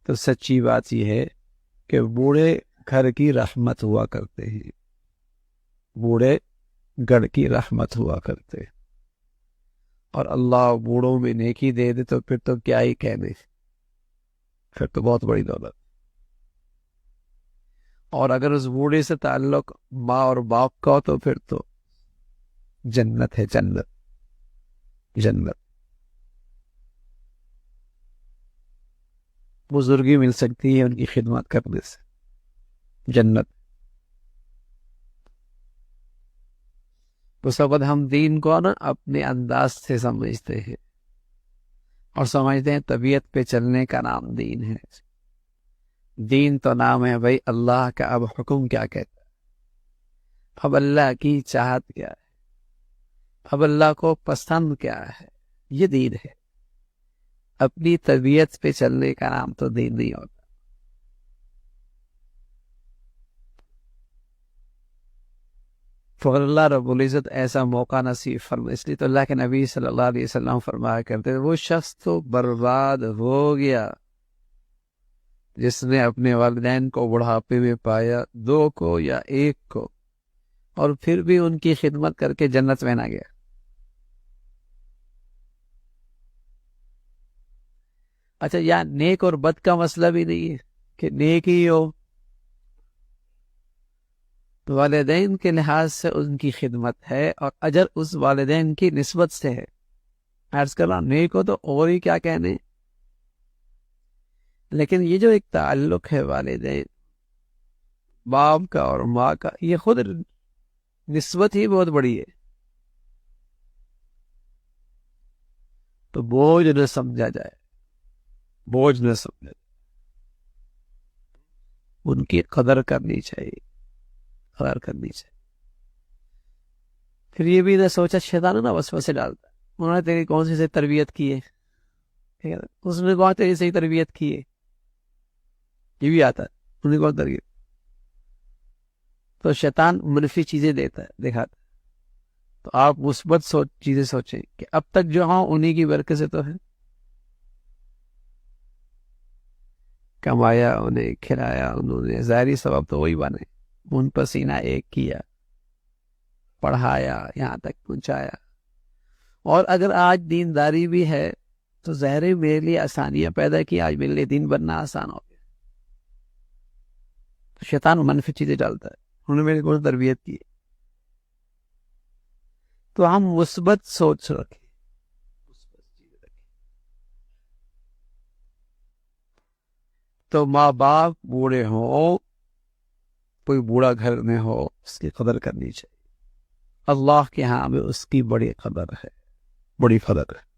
تو سچی بات یہ ہے کہ بوڑھے گھر کی رحمت ہوا کرتے ہیں، بوڑھے گھر کی رحمت ہوا کرتے ہیں، اور اللہ بوڑھوں میں نیکی دے دے تو پھر تو کیا ہی کہنے، پھر تو بہت بڑی دولت۔ اور اگر اس بوڑھے سے تعلق ماں اور باپ کا ہو تو پھر تو جنت ہے، جنت جنت، بزرگی مل سکتی ہے ان کی خدمت کرنے سے، جنت۔ اس وقت ہم دین کو نا اپنے انداز سے سمجھتے ہیں اور سمجھتے ہیں طبیعت پہ چلنے کا نام دین ہے۔ دین تو نام ہے بھائی اللہ کا، اب حکم کیا کہتا ہے، اب اللہ کی چاہت کیا ہے، اب اللہ کو پسند کیا ہے، یہ دین ہے۔ اپنی طبیعت پہ چلنے کا نام تو دین نہیں ہوتا۔ تو اللہ رب العزت ایسا موقع نصیب فرما، اس لیے تو اللہ کے نبی صلی اللہ علیہ وسلم فرمایا کرتے تھے وہ شخص تو برباد ہو گیا جس نے اپنے والدین کو بڑھاپے میں پایا، 2 کو یا 1 کو، اور پھر بھی ان کی خدمت کر کے جنت میں نہ گیا۔ اچھا، یا نیک اور بد کا مسئلہ بھی نہیں ہے کہ نیک ہی ہو تو والدین کے لحاظ سے ان کی خدمت ہے اور اجر اس والدین کی نسبت سے ہے۔ عرض کر رہا ہوں نیک ہو تو اور ہی کیا کہنے، لیکن یہ جو ایک تعلق ہے والدین باپ کا اور ماں کا، یہ خود نسبت ہی بہت بڑی ہے، تو بوجھ نہ سمجھا جائے، بوجھ نہ سمجھا جائے، ان کی قدر کرنی چاہیے، قدر کرنی چاہیے۔ پھر یہ بھی نہ سوچا، شیطان ہے نا وسوسے ڈالتا ہے، انہوں نے تیری کون سی سے تربیت کی ہے، ٹھیک ہے، اس نے کہا تیری صحیح تربیت کی ہے، یہ بھی آتا ہے، انہوں نے کون تربیت، تو شیطان منفی چیزیں دیتا ہے، دکھاتا ہے، تو آپ مثبت چیزیں سوچیں کہ اب تک جو ہوں انہی کی برکت سے تو ہے، کمایا انہیں، کھلایا انہوں نے، ظاہری سبب تو وہی بنے، ان پسینہ ایک کیا، پڑھایا، یہاں تک پہنچایا، اور اگر آج دینداری بھی ہے تو ظاہر ہے میرے لیے آسانیاں پیدا کی، آج میرے لیے دین بننا آسان ہو گیا، تو شیطان منفی چیزیں ڈالتا ہے، انہوں نے میری کون تربیت کی، تو ہم مثبت سوچ رکھیں، تو ماں باپ بوڑھے ہوں، کوئی بوڑھا گھر میں ہو، اس کی قدر کرنی چاہیے، اللہ کے ہاں میں اس کی بڑی قدر ہے، بڑی قدر ہے۔